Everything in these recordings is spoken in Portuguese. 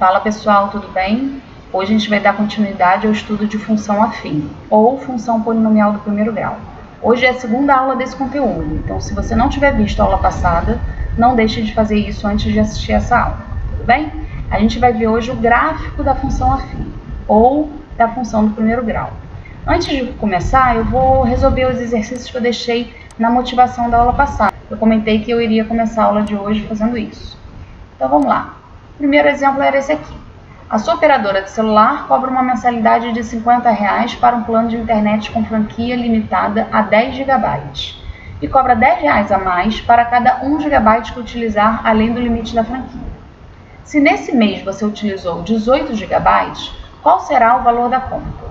Fala pessoal, tudo bem? Hoje a gente vai dar continuidade ao estudo de função afim, ou função polinomial do primeiro grau. Hoje é a segunda aula desse conteúdo, então se você não tiver visto a aula passada, não deixe de fazer isso antes de assistir essa aula, tudo bem? A gente vai ver hoje o gráfico da função afim, ou da função do primeiro grau. Antes de começar, eu vou resolver os exercícios que eu deixei na motivação da aula passada. Eu comentei que eu iria começar a aula de hoje fazendo isso. Então vamos lá. O primeiro exemplo era esse aqui. A sua operadora de celular cobra uma mensalidade de R$ 50 para um plano de internet com franquia limitada a 10 GB e cobra R$ 10 a mais para cada 1 GB que utilizar além do limite da franquia. Se nesse mês você utilizou 18 GB, qual será o valor da conta?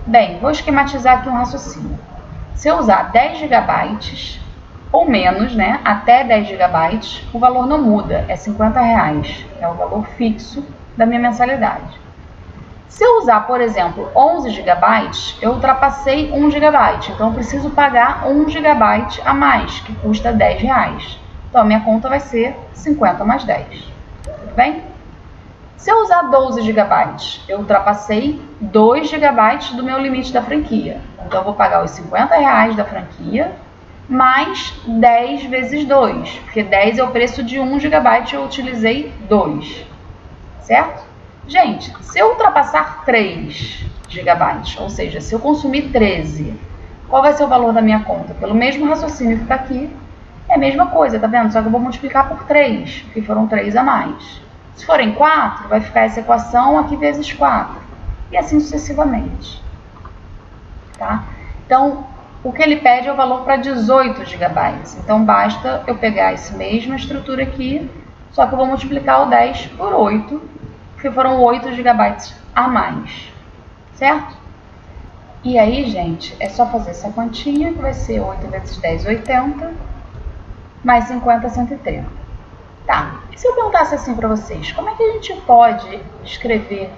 Bem, vou esquematizar aqui um raciocínio. Se eu usar 10 GB ou menos, até 10 GB, o valor não muda, é R$ 50, é o valor fixo da minha mensalidade. Se eu usar, por exemplo, 11 GB, eu ultrapassei 1 GB, então eu preciso pagar 1 GB a mais, que custa R$ 10. Então a minha conta vai ser 50 mais 10, tudo bem? Se eu usar 12 GB, eu ultrapassei 2 GB do meu limite da franquia, então eu vou pagar os R$ 50 da franquia, mais 10 vezes 2, porque 10 é o preço de 1 GB e eu utilizei 2, certo? Gente, se eu ultrapassar 3 GB, ou seja, se eu consumir 13, qual vai ser o valor da minha conta? Pelo mesmo raciocínio que está aqui, é a mesma coisa, tá vendo? Só que eu vou multiplicar por 3, porque foram 3 a mais. Se forem 4, vai ficar essa equação aqui vezes 4, e assim sucessivamente, tá? Então, o que ele pede é o valor para 18 GB. Então, basta eu pegar essa mesma estrutura aqui, só que eu vou multiplicar o 10 por 8, porque foram 8 GB a mais, certo? E aí, gente, é só fazer essa continha, que vai ser 8 vezes 10, 80, mais 50, 130. Tá, e se eu perguntasse assim para vocês, como é que a gente pode escrever,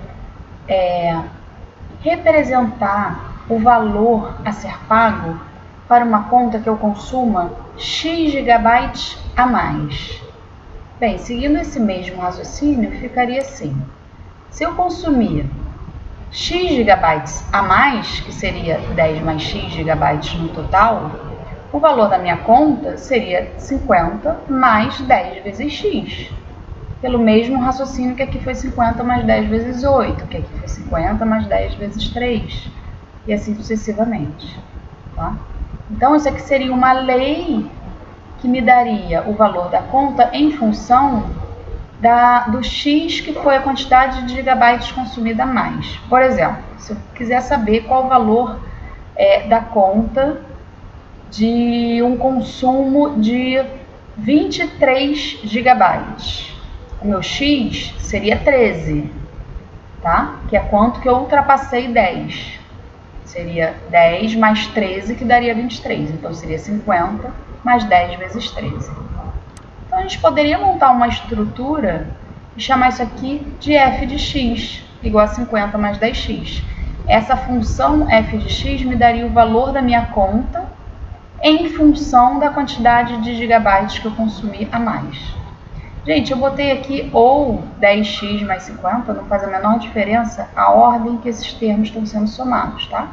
representar o valor a ser pago para uma conta que eu consuma X GB a mais? Bem, seguindo esse mesmo raciocínio, ficaria assim. Se eu consumir X GB a mais, que seria 10 mais X GB no total, o valor da minha conta seria 50 mais 10 vezes X. Pelo mesmo raciocínio que aqui foi 50 mais 10 vezes 8, que aqui foi 50 mais 10 vezes 3. E assim sucessivamente, tá? Então, isso aqui seria uma lei que me daria o valor da conta em função do X, que foi a quantidade de gigabytes consumida a mais. Por exemplo, se eu quiser saber qual o valor da conta de um consumo de 23 gigabytes, o meu X seria 13, tá? Que é quanto que eu ultrapassei 10. Seria 10 mais 13, que daria 23. Então, seria 50 mais 10 vezes 13. Então, a gente poderia montar uma estrutura e chamar isso aqui de f de x, igual a 50 mais 10x. Essa função f de x me daria o valor da minha conta em função da quantidade de gigabytes que eu consumi a mais. Gente, eu botei aqui ou 10x mais 50, não faz a menor diferença a ordem que esses termos estão sendo somados, tá?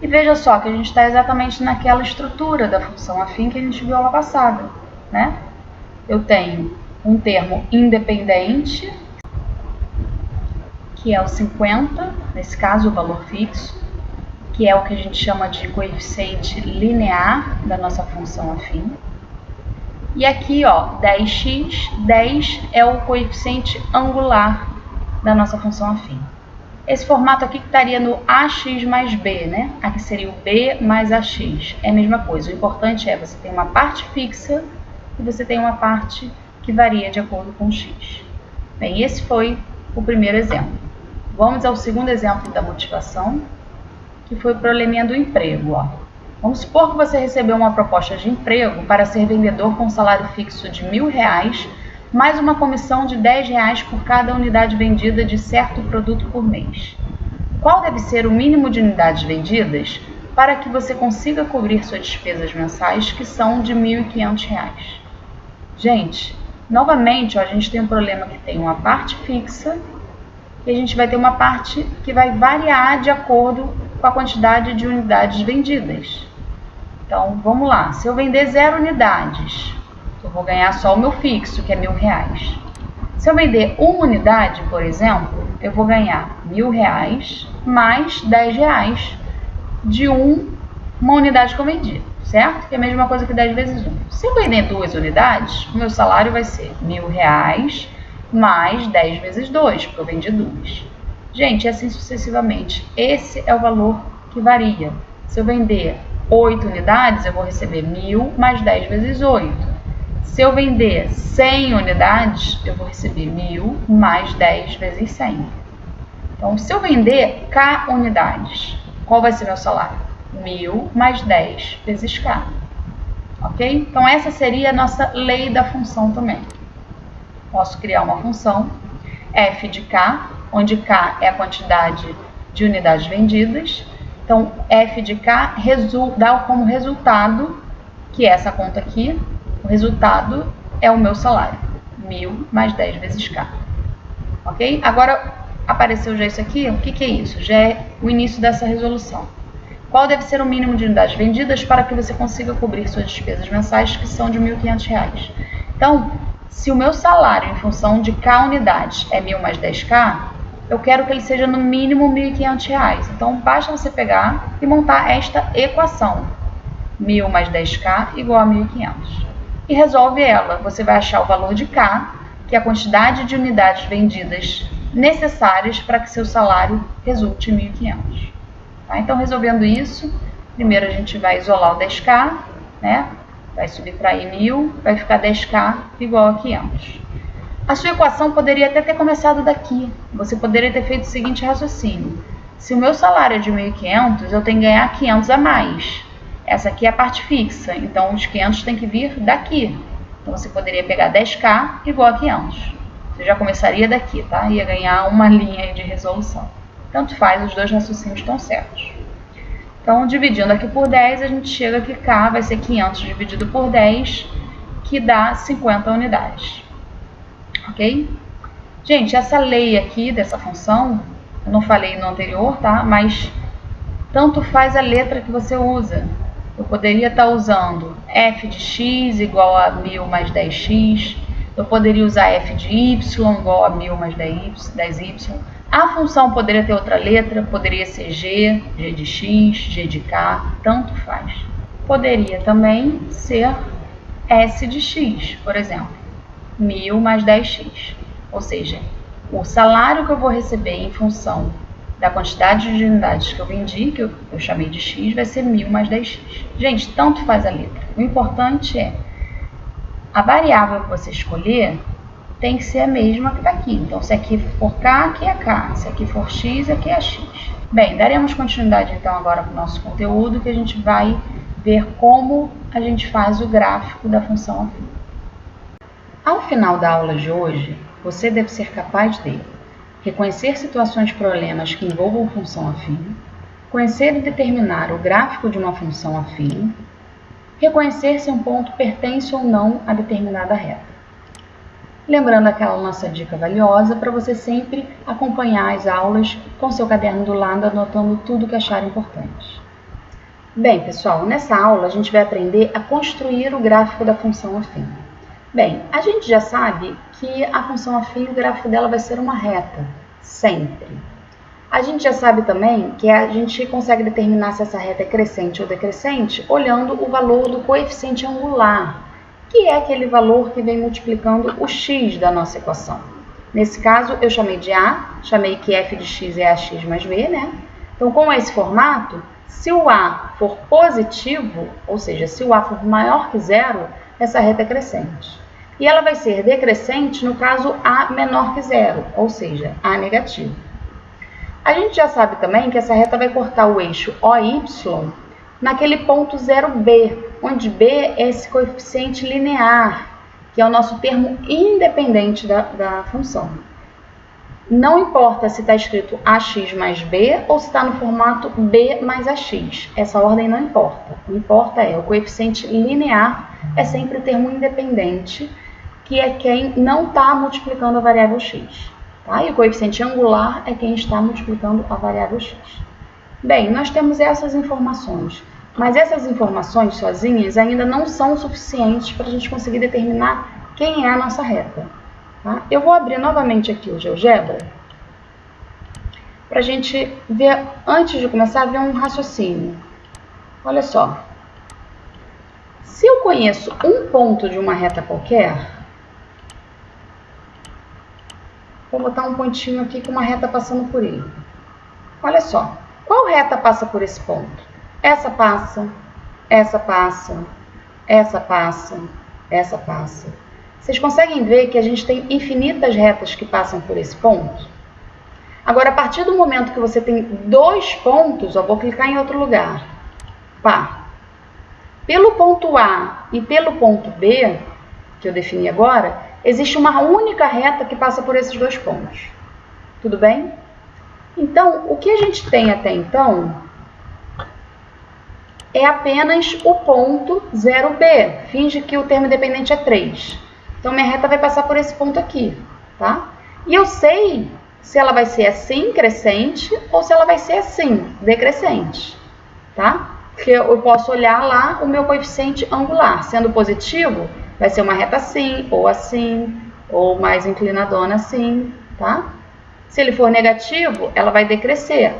E veja só que a gente está exatamente naquela estrutura da função afim que a gente viu aula passada, né? Eu tenho um termo independente, que é o 50, nesse caso o valor fixo, que é o que a gente chama de coeficiente linear da nossa função afim. E aqui, ó, 10x, 10 é o coeficiente angular da nossa função afim. Esse formato aqui que estaria no ax mais b, né? Aqui seria o b mais ax. É a mesma coisa. O importante é você ter uma parte fixa e você tem uma parte que varia de acordo com o x. Bem, esse foi o primeiro exemplo. Vamos ao segundo exemplo da motivação, que foi o probleminha do emprego, ó. Vamos supor que você recebeu uma proposta de emprego para ser vendedor com salário fixo de R$1.000, mais uma comissão de R$10 por cada unidade vendida de certo produto por mês. Qual deve ser o mínimo de unidades vendidas para que você consiga cobrir suas despesas mensais, que são de R$1.500? Gente, Novamente, ó, a gente tem um problema que tem uma parte fixa e a gente vai ter uma parte que vai variar de acordo com a quantidade de unidades vendidas. Então, vamos lá. Se eu vender 0 unidades, eu vou ganhar só o meu fixo, que é R$1.000. Se eu vender 1 unidade, por exemplo, eu vou ganhar R$1.000 mais R$10 de uma unidade que eu vendi, certo? Que é a mesma coisa que 10 vezes 1. Se eu vender 2 unidades, o meu salário vai ser R$1.000 mais 10 vezes 2, porque eu vendi 2. Gente, assim sucessivamente. Esse é o valor que varia. Se eu vender 8 unidades, eu vou receber 1.000 mais 10 vezes 8. Se eu vender 100 unidades, eu vou receber 1.000 mais 10 vezes 100. Então, se eu vender K unidades, qual vai ser meu salário? 1.000 mais 10 vezes K. Ok? Então, essa seria a nossa lei da função também. Posso criar uma função f de K, onde K é a quantidade de unidades vendidas. Então, f de K dá como resultado, que é essa conta aqui, o resultado é o meu salário, 1.000 mais 10 vezes K. Ok? Agora, apareceu já isso aqui, o que é isso? Já é o início dessa resolução. Qual deve ser o mínimo de unidades vendidas para que você consiga cobrir suas despesas mensais, que são de R$1.500? Então, se o meu salário em função de K unidades é 1.000 mais 10K, eu quero que ele seja no mínimo R$1.500. Então, basta você pegar e montar esta equação. 1.000 mais 10K igual a 1.500. E resolve ela. Você vai achar o valor de K, que é a quantidade de unidades vendidas necessárias para que seu salário resulte em 1.500. Tá? Então, resolvendo isso, primeiro a gente vai isolar o 10K, né? Vai subir para aí 1.000, vai ficar 10K igual a 500. A sua equação poderia até ter começado daqui. Você poderia ter feito o seguinte raciocínio. Se o meu salário é de 1.500, eu tenho que ganhar 500 a mais. Essa aqui é a parte fixa, então os 500 tem que vir daqui. Então, você poderia pegar 10K igual a 500. Você já começaria daqui, tá? Ia ganhar uma linha de resolução. Tanto faz, os dois raciocínios estão certos. Então, dividindo aqui por 10, a gente chega que K vai ser 500 dividido por 10, que dá 50 unidades. Ok? Gente, essa lei aqui dessa função, eu não falei no anterior, tá? Mas tanto faz a letra que você usa. Eu poderia estar usando f de x igual a 1.000 mais 10x. Eu poderia usar f de y igual a 1.000 mais 10y. A função poderia ter outra letra, poderia ser g, g de x, g de k, tanto faz. Poderia também ser s de x, por exemplo, 1.000 mais 10x. Ou seja, o salário que eu vou receber em função da quantidade de unidades que eu vendi, que eu chamei de x, vai ser 1.000 mais 10x. Gente, tanto faz a letra. O importante é a variável que você escolher tem que ser a mesma que está aqui. Então, se aqui for K, aqui é K. Se aqui for X, aqui é X. Bem, daremos continuidade então agora para o nosso conteúdo, que a gente vai ver como a gente faz o gráfico da função afim. Ao final da aula de hoje, você deve ser capaz de reconhecer situações de problemas que envolvam função afim, conhecer e determinar o gráfico de uma função afim, reconhecer se um ponto pertence ou não a determinada reta. Lembrando aquela nossa dica valiosa para você sempre acompanhar as aulas com seu caderno do lado, anotando tudo que achar importante. Bem, pessoal, nessa aula a gente vai aprender a construir o gráfico da função afim. Bem, a gente já sabe que a função afim, o gráfico dela vai ser uma reta, sempre. A gente já sabe também que a gente consegue determinar se essa reta é crescente ou decrescente olhando o valor do coeficiente angular, que é aquele valor que vem multiplicando o x da nossa equação. Nesse caso, eu chamei de A, chamei que f de x é ax mais b, né? Então, com esse formato, se o A for positivo, ou seja, se o A for maior que zero, essa reta é crescente. E ela vai ser decrescente no caso A menor que zero, ou seja, A negativo. A gente já sabe também que essa reta vai cortar o eixo OY naquele ponto 0B, onde B é esse coeficiente linear, que é o nosso termo independente da função. Não importa se está escrito ax mais b ou se está no formato b mais ax. Essa ordem não importa. O que importa é o coeficiente linear, é sempre o termo independente que é quem não está multiplicando a variável x. Tá? E o coeficiente angular é quem está multiplicando a variável x. Bem, nós temos essas informações, mas essas informações sozinhas ainda não são suficientes para a gente conseguir determinar quem é a nossa reta. Tá? Eu vou abrir novamente aqui o GeoGebra para a gente ver, antes de começar, ver um raciocínio. Olha só. Se eu conheço um ponto de uma reta qualquer, vou botar um pontinho aqui com uma reta passando por ele. Olha só, qual reta passa por esse ponto? Essa passa, essa passa, essa passa, essa passa. Vocês conseguem ver que a gente tem infinitas retas que passam por esse ponto? Agora, a partir do momento que você tem dois pontos, eu vou clicar em outro lugar. Pá. Pelo ponto A e pelo ponto B, que eu defini agora, existe uma única reta que passa por esses dois pontos. Tudo bem? Então, o que a gente tem até então é apenas o ponto 0B. Finge que o termo independente é 3. Então, minha reta vai passar por esse ponto aqui, tá? E eu sei se ela vai ser assim, crescente, ou se ela vai ser assim, decrescente, tá? Porque eu posso olhar lá o meu coeficiente angular. Sendo positivo, vai ser uma reta assim, ou mais inclinadona assim, tá? Se ele for negativo, ela vai decrescer.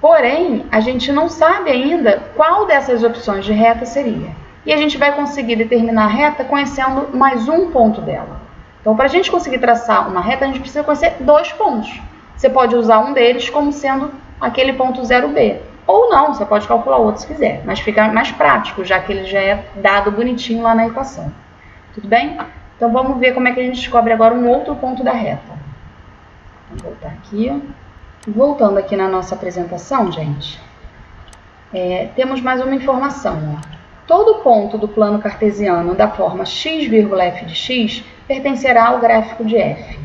Porém, a gente não sabe ainda qual dessas opções de reta seria. E a gente vai conseguir determinar a reta conhecendo mais um ponto dela. Então, para a gente conseguir traçar uma reta, a gente precisa conhecer dois pontos. Você pode usar um deles como sendo aquele ponto 0B. Ou não, você pode calcular outro se quiser, mas fica mais prático, já que ele já é dado bonitinho lá na equação. Tudo bem? Então, vamos ver como é que a gente descobre agora um outro ponto da reta. Vou voltar aqui. Voltando aqui na nossa apresentação, gente, temos mais uma informação. Ó. Todo ponto do plano cartesiano da forma x, f de x pertencerá ao gráfico de f.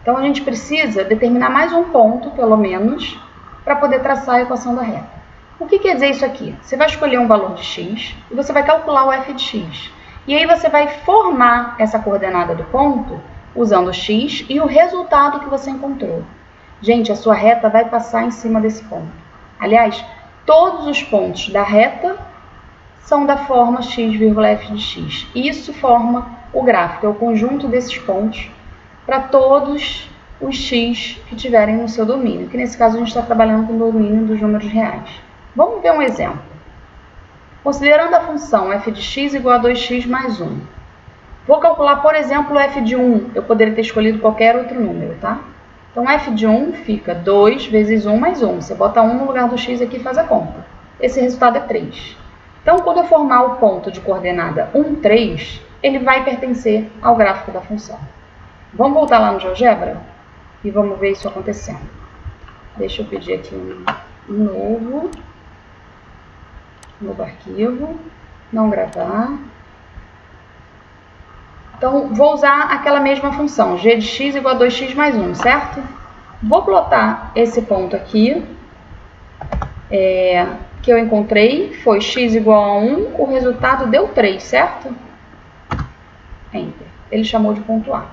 Então, a gente precisa determinar mais um ponto, pelo menos, para poder traçar a equação da reta. O que quer dizer isso aqui? Você vai escolher um valor de x e você vai calcular o f de x. E aí você vai formar essa coordenada do ponto usando o x e o resultado que você encontrou. Gente, a sua reta vai passar em cima desse ponto. Aliás, todos os pontos da reta são da forma x, f de x. Isso forma o gráfico, é o conjunto desses pontos para todos os x que tiverem no seu domínio, que nesse caso a gente está trabalhando com o domínio dos números reais. Vamos ver um exemplo. Considerando a função f de x igual a 2x mais 1. Vou calcular, por exemplo, o f de 1. Eu poderia ter escolhido qualquer outro número, tá? Então, f de 1 fica 2 vezes 1 mais 1. Você bota 1 no lugar do x aqui e faz a conta. Esse resultado é 3. Então, quando eu formar o ponto de coordenada 1, 3, ele vai pertencer ao gráfico da função. Vamos voltar lá no GeoGebra e vamos ver isso acontecendo. Deixa eu pedir aqui um novo arquivo, não gravar. Então, vou usar aquela mesma função, g de x igual a 2x mais 1, certo? Vou plotar esse ponto aqui, que eu encontrei, foi x igual a 1, o resultado deu 3, certo? Enter. Ele chamou de ponto A.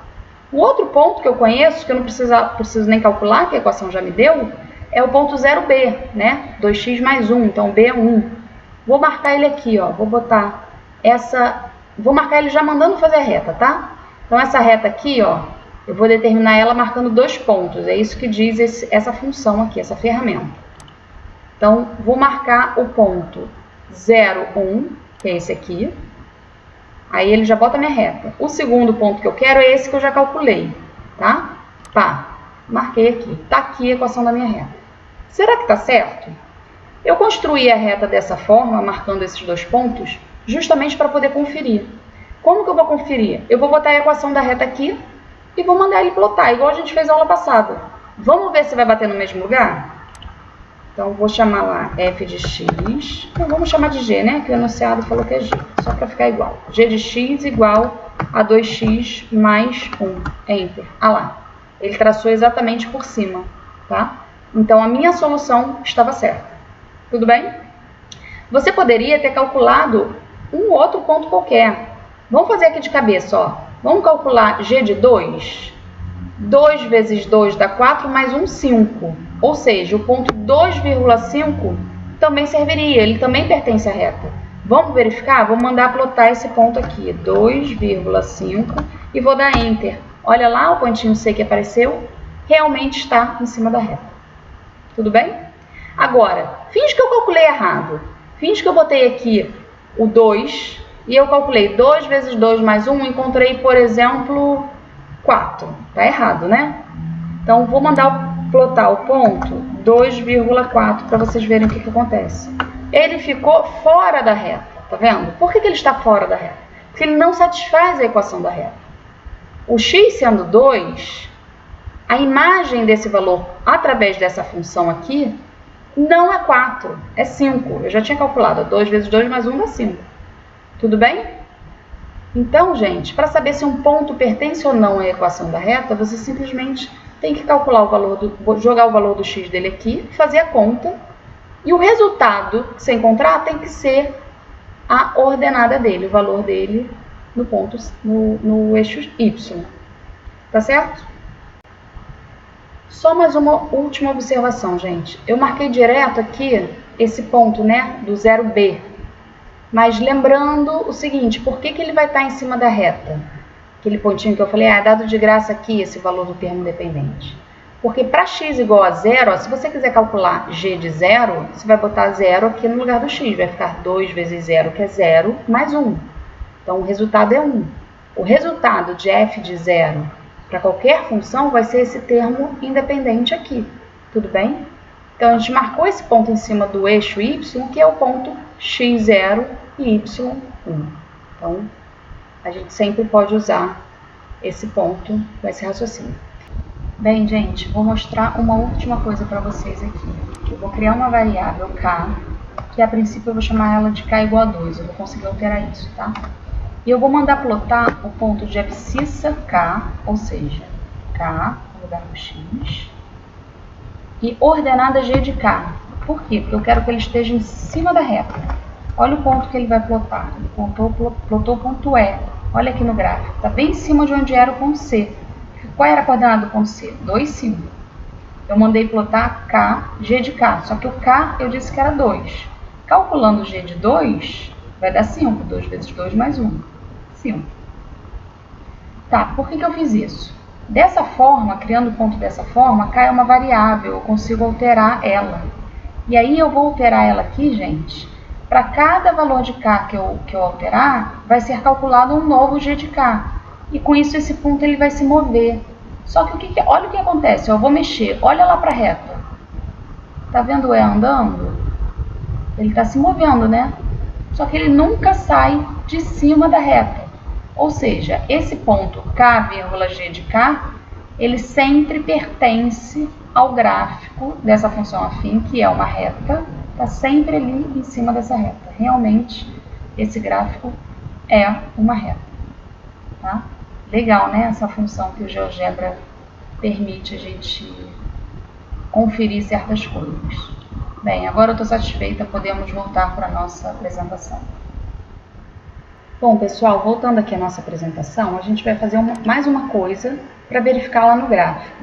O outro ponto que eu conheço, que eu não preciso nem calcular, que a equação já me deu, é o ponto 0B, né? 2x mais 1, então B é 1. Vou marcar ele aqui, ó. Vou botar vou marcar ele já mandando fazer a reta, tá? Então, essa reta aqui, ó, eu vou determinar ela marcando 2 pontos. É isso que diz essa função aqui, essa ferramenta. Então, vou marcar o ponto 0, 1, que é esse aqui. Aí, ele já bota a minha reta. O segundo ponto que eu quero é esse que eu já calculei, tá? Pá, marquei aqui. Tá aqui a equação da minha reta. Será que tá certo? Eu construí a reta dessa forma, marcando esses 2 pontos, justamente para poder conferir. Como que eu vou conferir? Eu vou botar a equação da reta aqui e vou mandar ele plotar, igual a gente fez na aula passada. Vamos ver se vai bater no mesmo lugar? Então, vou chamar lá f de x. Não, vamos chamar de g, né? Que o enunciado falou que é g, só para ficar igual. g de x igual a 2x mais 1. Enter. Ah lá, ele traçou exatamente por cima, tá? Então, a minha solução estava certa. Tudo bem? Você poderia ter calculado um outro ponto qualquer. Vamos fazer aqui de cabeça, ó. Vamos calcular g de 2? 2 vezes 2 dá 4, mais 1, 5. Ou seja, o ponto 2,5 também serviria, ele também pertence à reta. Vamos verificar? Vou mandar plotar esse ponto aqui, 2,5, e vou dar Enter. Olha lá o pontinho C que apareceu, realmente está em cima da reta. Tudo bem? Agora, finge que eu calculei errado. Finge que eu botei aqui o 2 e eu calculei 2 vezes 2 mais 1, encontrei, por exemplo, 4. Tá errado, né? Então, vou mandar plotar o ponto 2,4 para vocês verem o que acontece. Ele ficou fora da reta, tá vendo? Por que ele está fora da reta? Porque ele não satisfaz a equação da reta. O x sendo 2, a imagem desse valor através dessa função aqui não é 4, é 5. Eu já tinha calculado, 2 vezes 2 mais 1 dá 5. Tudo bem? Então, gente, para saber se um ponto pertence ou não à equação da reta, você simplesmente tem que calcular o valor jogar o valor do x dele aqui, fazer a conta, e o resultado que você encontrar tem que ser a ordenada dele, o valor dele no ponto, no eixo y. Tá certo? Só mais uma última observação, gente. Eu marquei direto aqui esse ponto, né, do 0b. Mas lembrando o seguinte, por que ele vai estar em cima da reta? Aquele pontinho que eu falei, dado de graça aqui esse valor do termo dependente. Porque para x igual a 0, ó, se você quiser calcular g de 0, você vai botar 0 aqui no lugar do x. Vai ficar 2 vezes 0, que é 0, mais 1. Então, o resultado é 1. O resultado de f de 0 para qualquer função vai ser esse termo independente aqui. Tudo bem? Então, a gente marcou esse ponto em cima do eixo y, que é o ponto x0 e y1. Então, a gente sempre pode usar esse ponto com esse raciocínio. Bem, gente, vou mostrar uma última coisa para vocês aqui. Eu vou criar uma variável k, que a princípio eu vou chamar ela de k igual a 2. Eu vou conseguir alterar isso, tá? E eu vou mandar plotar o ponto de abscissa k, ou seja, k no lugar do x, e ordenada g de k. Por quê? Porque eu quero que ele esteja em cima da reta. Olha o ponto que ele vai plotar. Ele plotou o ponto E. Olha aqui no gráfico. Está bem em cima de onde era o ponto C. Qual era a coordenada do ponto C? 2, 5. Eu mandei plotar K, G de K. Só que o K eu disse que era 2. Calculando o G de 2, vai dar 5. 2 vezes 2 mais 1. 5. Tá, por que eu fiz isso? Dessa forma, criando o ponto dessa forma, K é uma variável. Eu consigo alterar ela. E aí eu vou alterar ela aqui, gente. Para cada valor de K que eu alterar, vai ser calculado um novo G de K. E com isso esse ponto ele vai se mover. Só que olha o que acontece. Eu vou mexer, olha lá para a reta. Tá vendo o E andando? Ele está se movendo, né? Só que ele nunca sai de cima da reta. Ou seja, esse ponto K, G de K, ele sempre pertence ao gráfico dessa função afim, que é uma reta, está sempre ali em cima dessa reta. Realmente, esse gráfico é uma reta. Tá? Legal, né? Essa função que o GeoGebra permite a gente conferir certas coisas. Bem, agora eu estou satisfeita, podemos voltar para a nossa apresentação. Bom, pessoal, voltando aqui à nossa apresentação, a gente vai fazer mais uma coisa para verificar lá no gráfico.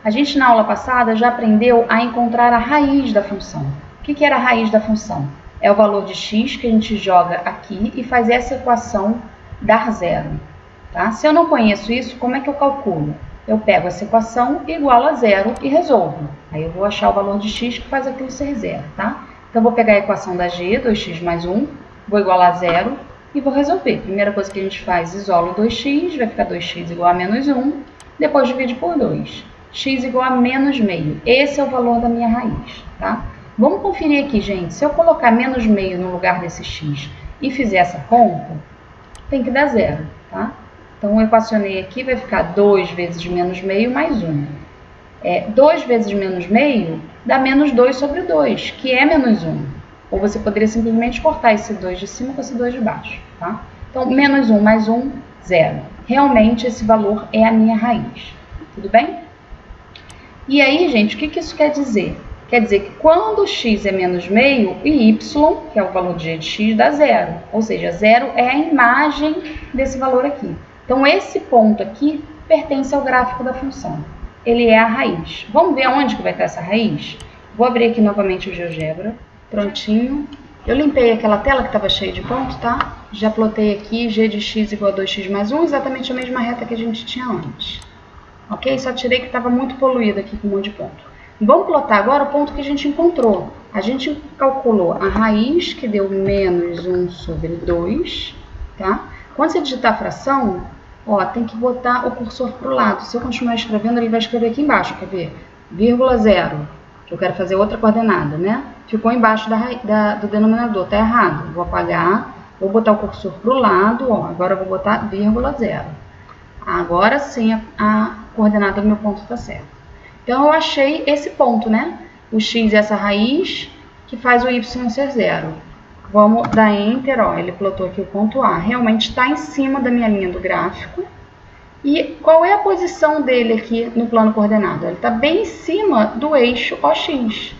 A gente, na aula passada, já aprendeu a encontrar a raiz da função. O que era a raiz da função? É o valor de x que a gente joga aqui e faz essa equação dar zero. Tá? Se eu não conheço isso, como é que eu calculo? Eu pego essa equação igual a zero e resolvo. Aí eu vou achar o valor de x que faz aquilo ser zero. Tá? Então, eu vou pegar a equação da g, 2x mais 1, vou igualar a zero e vou resolver. Primeira coisa que a gente faz, isola o 2x, vai ficar 2x igual a menos 1, depois divide por 2. X igual a menos meio. Esse é o valor da minha raiz, tá? Vamos conferir aqui, gente. Se eu colocar menos meio no lugar desse x e fizer essa conta, tem que dar zero, tá? Então, eu equacionei aqui, vai ficar 2 vezes menos meio mais 1. 2 vezes menos meio dá menos 2 sobre 2, que é menos 1. Ou você poderia simplesmente cortar esse 2 de cima com esse 2 de baixo, tá? Então, menos 1 mais 1, 0. Realmente, esse valor é a minha raiz. Tudo bem? E aí, gente, o que isso quer dizer? Quer dizer que quando x é menos meio, e y, que é o valor de g de x, dá zero. Ou seja, zero é a imagem desse valor aqui. Então, esse ponto aqui pertence ao gráfico da função. Ele é a raiz. Vamos ver aonde que vai estar essa raiz? Vou abrir aqui novamente o GeoGebra. Prontinho. Eu limpei aquela tela que estava cheia de pontos, tá? Já plotei aqui g de x igual a 2x mais 1, exatamente a mesma reta que a gente tinha antes. Ok? Só tirei que estava muito poluído aqui com um monte de ponto. Vamos plotar agora o ponto que a gente encontrou. A gente calculou a raiz, que deu menos 1 sobre 2, tá? Quando você digitar a fração, ó, tem que botar o cursor para o lado. Se eu continuar escrevendo, ele vai escrever aqui embaixo, quer ver? Vírgula 0, que eu quero fazer outra coordenada, né? Ficou embaixo do denominador, tá errado. Vou apagar, vou botar o cursor para o lado, ó, agora eu vou botar vírgula 0. Agora sim a coordenada do meu ponto está certa. Então, eu achei esse ponto, né? O x é essa raiz que faz o y ser 0. Vamos dar Enter, ó, ele plotou aqui o ponto A. Realmente está em cima da minha linha do gráfico. E qual é a posição dele aqui no plano coordenado? Ele está bem em cima do eixo OX.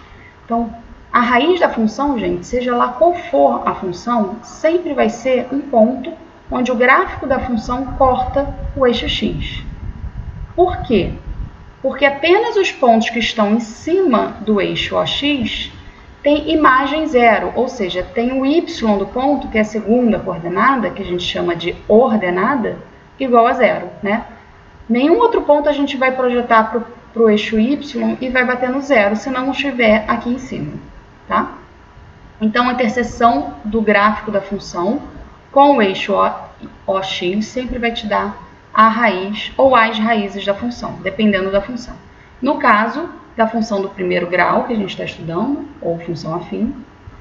Então, a raiz da função, gente, seja lá qual for a função, sempre vai ser um ponto onde o gráfico da função corta o eixo x. Por quê? Porque apenas os pontos que estão em cima do eixo OX têm imagem zero, ou seja, tem o y do ponto, que é a segunda coordenada, que a gente chama de ordenada, igual a zero, né? Nenhum outro ponto a gente vai projetar para o eixo y e vai bater no zero, se não estiver aqui em cima, tá? Então, a interseção do gráfico da função com o eixo OX sempre vai te dar a raiz ou as raízes da função, dependendo da função. No caso da função do primeiro grau, que a gente está estudando, ou função afim,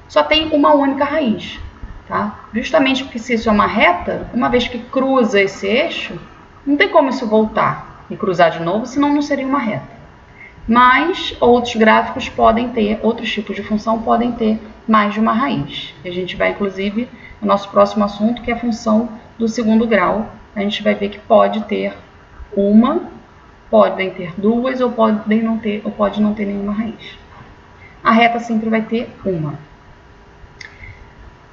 só tem uma única raiz, tá? Justamente porque se isso é uma reta, uma vez que cruza esse eixo, não tem como isso voltar e cruzar de novo, senão não seria uma reta. Mas outros gráficos podem ter, outros tipos de função podem ter mais de uma raiz. A gente vai, inclusive, no nosso próximo assunto, que é a função do segundo grau, a gente vai ver que pode ter uma, podem ter duas, ou pode não ter nenhuma raiz. A reta sempre vai ter uma.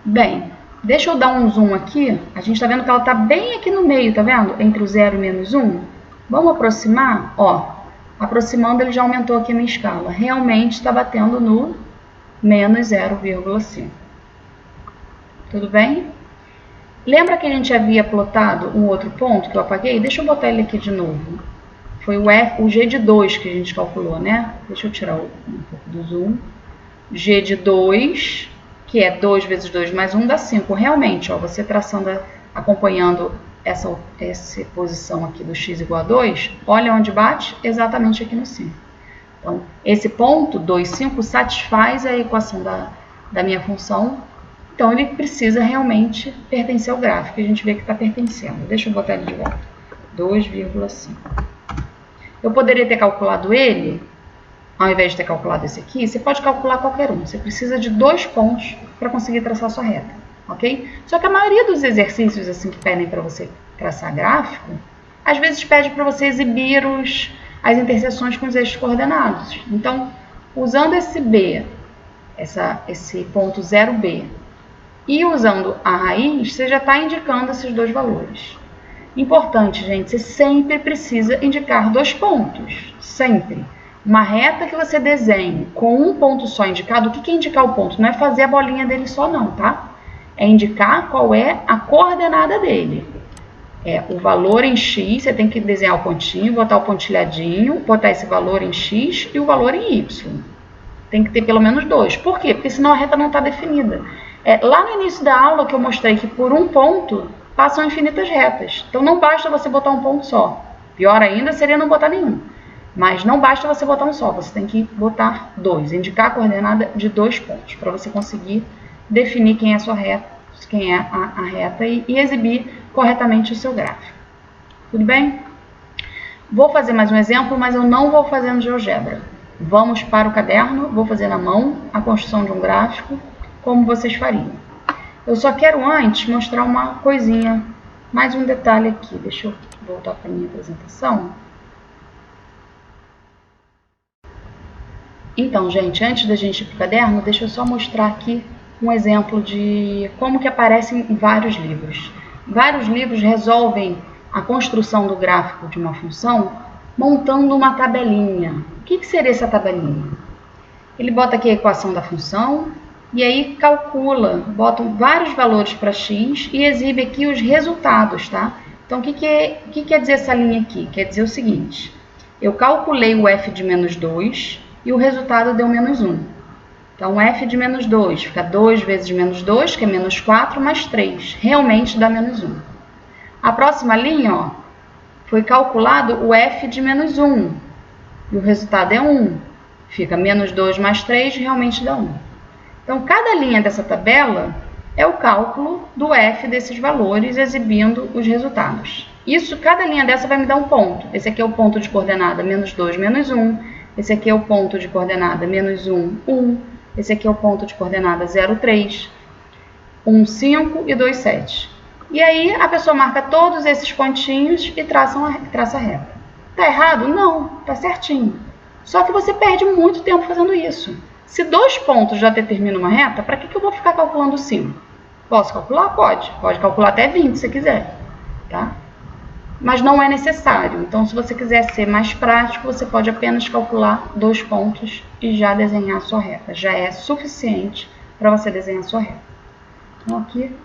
Bem, deixa eu dar um zoom aqui. A gente está vendo que ela está bem aqui no meio, tá vendo? Entre o 0 e menos 1. Vamos aproximar? Ó, aproximando, ele já aumentou aqui a minha escala. Realmente está batendo no menos 0,5. Tudo bem? Lembra que a gente havia plotado um outro ponto que eu apaguei? Deixa eu botar ele aqui de novo. Foi o G de 2 que a gente calculou, né? Deixa eu tirar um pouco do zoom. G de 2, que é 2 vezes 2 mais 1, dá 5. Realmente, ó, você traçando, acompanhando essa posição aqui do x igual a 2, olha onde bate, exatamente aqui no 5. Então, esse ponto, 2, 5, satisfaz a equação da minha função. Então, ele precisa realmente pertencer ao gráfico. A gente vê que está pertencendo. Deixa eu botar ele de volta. 2,5. Eu poderia ter calculado ele, ao invés de ter calculado esse aqui, você pode calcular qualquer um. Você precisa de 2 pontos para conseguir traçar sua reta, ok? Só que a maioria dos exercícios assim que pedem para você traçar gráfico, às vezes pede para você exibir as interseções com os eixos coordenados. Então, usando esse B, esse ponto 0B, e usando a raiz, você já está indicando esses dois valores. Importante, gente, você sempre precisa indicar 2 pontos. Sempre. Uma reta que você desenhe com um ponto só indicado, o que é indicar o ponto? Não é fazer a bolinha dele só não, tá? É indicar qual é a coordenada dele. É o valor em x, você tem que desenhar o pontinho, botar o pontilhadinho, botar esse valor em x e o valor em y. Tem que ter pelo menos 2. Por quê? Porque senão a reta não está definida. Lá no início da aula que eu mostrei que por um ponto passam infinitas retas. Então não basta você botar um ponto só. Pior ainda seria não botar nenhum. Mas não basta você botar um só, você tem que botar 2. Indicar a coordenada de 2 pontos para você conseguir definir quem é a sua reta, quem é a reta e exibir corretamente o seu gráfico. Tudo bem? Vou fazer mais um exemplo, mas eu não vou fazer no GeoGebra. Vamos para o caderno, vou fazer na mão a construção de um gráfico, como vocês fariam. Eu só quero antes mostrar uma coisinha, mais um detalhe aqui. Deixa eu voltar para a minha apresentação. Então, gente, antes da gente ir para o caderno, deixa eu só mostrar aqui um exemplo de como que aparece em vários livros. Vários livros resolvem a construção do gráfico de uma função montando uma tabelinha. O que seria essa tabelinha? Ele bota aqui a equação da função e aí calcula, bota vários valores para x e exibe aqui os resultados, tá? Então, o que quer dizer essa linha aqui? Quer dizer o seguinte, eu calculei o f de menos 2 e o resultado deu menos 1. Então, f de menos 2 fica 2 vezes menos 2, que é menos 4, mais 3. Realmente dá menos 1. A próxima linha, ó, foi calculado o f de menos 1 e o resultado é 1. Fica menos 2 mais 3, realmente dá 1. Então, cada linha dessa tabela é o cálculo do f desses valores, exibindo os resultados. Isso, cada linha dessa vai me dar um ponto. Esse aqui é o ponto de coordenada menos 2, menos 1. Esse aqui é o ponto de coordenada menos 1, 1. Esse aqui é o ponto de coordenada 0, 3. 1, 5 e 2, 7. E aí, a pessoa marca todos esses pontinhos e traça a reta. Tá errado? Não, tá certinho. Só que você perde muito tempo fazendo isso. Se 2 pontos já determinam uma reta, para que eu vou ficar calculando 5? Posso calcular? Pode. Pode calcular até 20 se quiser, tá? Mas não é necessário. Então, se você quiser ser mais prático, você pode apenas calcular 2 pontos e já desenhar a sua reta. Já é suficiente para você desenhar a sua reta. Então, aqui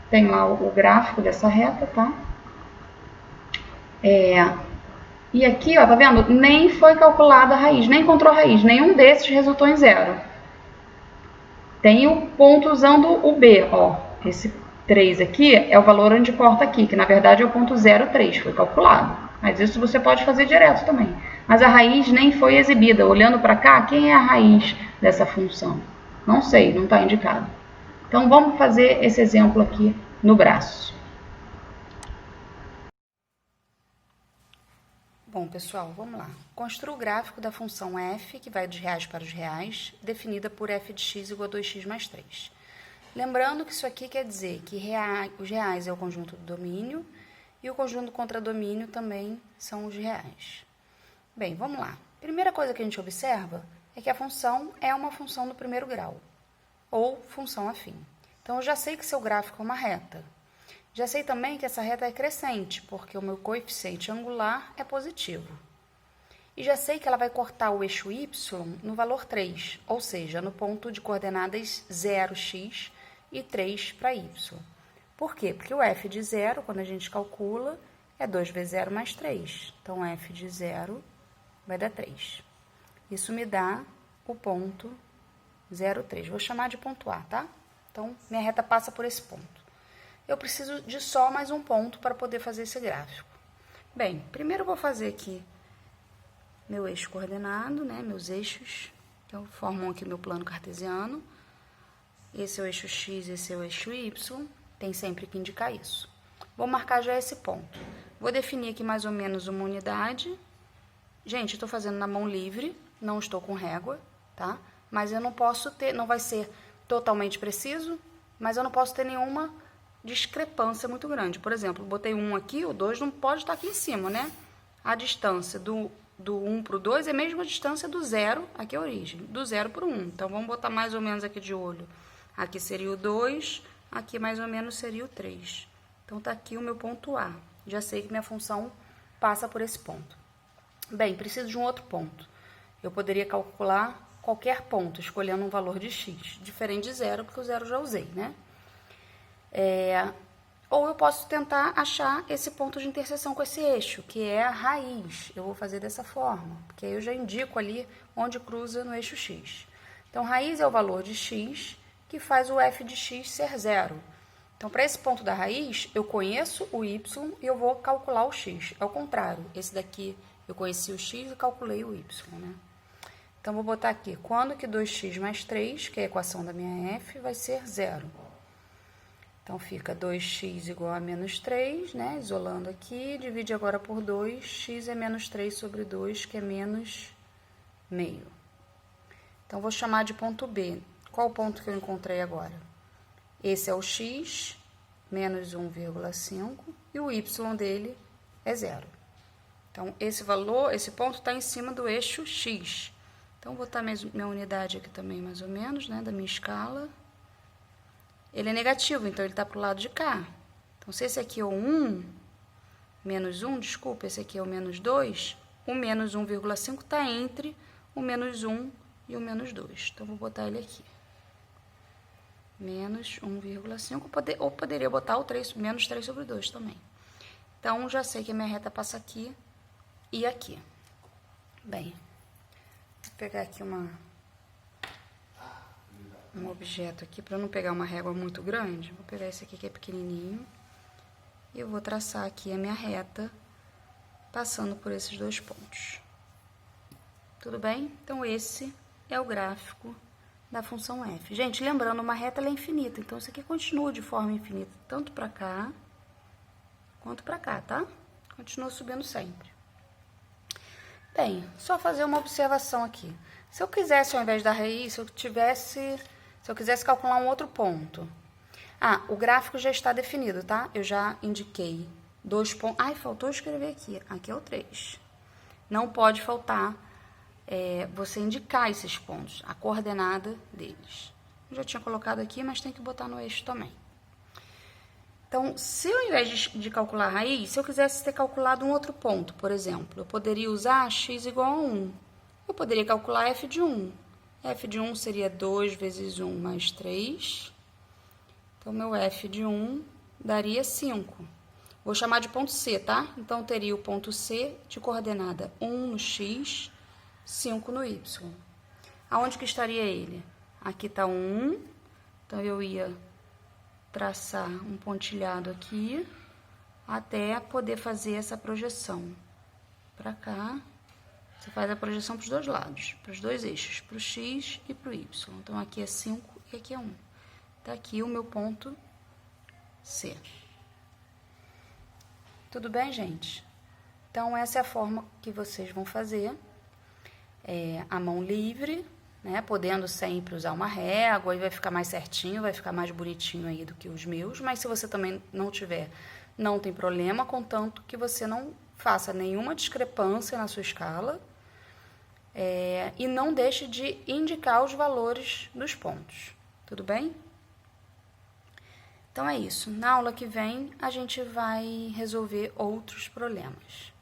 tem lá o gráfico dessa reta, tá? E aqui, ó, tá vendo? Nem foi calculada a raiz, nem encontrou a raiz. Nenhum desses resultou em 0. Tem o ponto usando o B, ó. Esse 3 aqui é o valor onde corta aqui, que na verdade é o ponto 0,3, foi calculado. Mas isso você pode fazer direto também. Mas a raiz nem foi exibida. Olhando para cá, quem é a raiz dessa função? Não sei, não está indicado. Então, vamos fazer esse exemplo aqui no braço. Bom, pessoal, vamos lá. Construa o gráfico da função f, que vai dos reais para os reais, definida por f de x igual a 2x mais 3. Lembrando que isso aqui quer dizer que os reais é o conjunto do domínio e o conjunto contra domínio também são os reais. Bem, vamos lá. Primeira coisa que a gente observa é que a função é uma função do primeiro grau, ou função afim. Então, eu já sei que seu gráfico é uma reta. Já sei também que essa reta é crescente, porque o meu coeficiente angular é positivo. E já sei que ela vai cortar o eixo y no valor 3, ou seja, no ponto de coordenadas 0x e 3 para y. Por quê? Porque o f de 0, quando a gente calcula, é 2 vezes 0 mais 3. Então, f de 0 vai dar 3. Isso me dá o ponto 0,3. Vou chamar de ponto A, tá? Então, minha reta passa por esse ponto. Eu preciso de só mais um ponto para poder fazer esse gráfico. Bem, primeiro eu vou fazer aqui meu eixo coordenado, né? Meus eixos, que formam aqui meu plano cartesiano. Esse é o eixo x, esse é o eixo y. Tem sempre que indicar isso. Vou marcar já esse ponto. Vou definir aqui mais ou menos uma unidade. Gente, estou fazendo na mão livre, não estou com régua, tá? Mas eu não posso ter, não vai ser totalmente preciso, mas eu não posso ter nenhuma discrepância muito grande. Por exemplo, botei 1 aqui, o 2 não pode estar aqui em cima, né? A distância do 1 para o 2 é a mesma distância do 0, aqui é a origem, do 0 para o 1. Então, vamos botar mais ou menos aqui de olho. Aqui seria o 2, aqui mais ou menos seria o 3. Então, tá aqui o meu ponto A. Já sei que minha função passa por esse ponto. Bem, preciso de um outro ponto. Eu poderia calcular qualquer ponto, escolhendo um valor de x, diferente de 0, porque o 0 já usei, né? Ou eu posso tentar achar esse ponto de interseção com esse eixo, que é a raiz. Eu vou fazer dessa forma, porque aí eu já indico ali onde cruza no eixo x. Então, raiz é o valor de x, que faz o f de x ser 0. Então, para esse ponto da raiz, eu conheço o y e eu vou calcular o x. Ao contrário, esse daqui eu conheci o x e calculei o y, né? Então, vou botar aqui, quando que 2x mais 3, que é a equação da minha f, vai ser 0. Então, fica 2x igual a menos 3, né? Isolando aqui, divide agora por 2, x é menos 3 sobre 2, que é menos meio. Então, vou chamar de ponto B. Qual o ponto que eu encontrei agora? Esse é o x, menos 1,5, e o y dele é 0. Então, esse ponto está em cima do eixo x. Então, vou botar minha unidade aqui também, mais ou menos, né, da minha escala. Ele é negativo, então ele está para o lado de cá. Então, se esse aqui é o 1, menos 1, desculpa, esse aqui é o menos 2, o menos 1,5 está entre o menos 1 e o menos 2. Então, vou botar ele aqui. Menos 1,5, ou poderia botar o 3, menos 3 sobre 2 também. Então, já sei que a minha reta passa aqui e aqui. Bem, vou pegar aqui um objeto aqui, para não pegar uma régua muito grande. Vou pegar esse aqui que é pequenininho. E eu vou traçar aqui a minha reta, passando por esses dois pontos. Tudo bem? Então, esse é o gráfico da função f. Gente, lembrando, uma reta ela é infinita, então isso aqui continua de forma infinita, tanto para cá, quanto para cá, tá? Continua subindo sempre. Bem, só fazer uma observação aqui. Se eu quisesse, ao invés da raiz, se eu quisesse calcular um outro ponto. O gráfico já está definido, tá? Eu já indiquei 2 pontos. Ai, faltou escrever aqui. Aqui é o 3. Não pode faltar você indicar esses pontos, a coordenada deles. Eu já tinha colocado aqui, mas tem que botar no eixo também. Então, se ao invés de calcular a raiz, se eu quisesse ter calculado um outro ponto, por exemplo, eu poderia usar x igual a 1. Eu poderia calcular f de 1. F de 1 seria 2 vezes 1 mais 3. Então, meu f de 1 daria 5. Vou chamar de ponto C, tá? Então, teria o ponto C de coordenada 1 no x, 5 no y. Aonde que estaria ele? Aqui está 1, então eu ia traçar um pontilhado aqui, até poder fazer essa projeção. Para cá, você faz a projeção para os dois lados, para os dois eixos, para o x e para o y. Então, aqui é 5 e aqui é 1. Está aqui o meu ponto C. Tudo bem, gente? Então, essa é a forma que vocês vão fazer. A mão livre, né? Podendo sempre usar uma régua, aí vai ficar mais certinho, vai ficar mais bonitinho aí do que os meus. Mas se você também não tiver, não tem problema, contanto que você não faça nenhuma discrepância na sua escala e não deixe de indicar os valores dos pontos. Tudo bem? Então, é isso. Na aula que vem, a gente vai resolver outros problemas.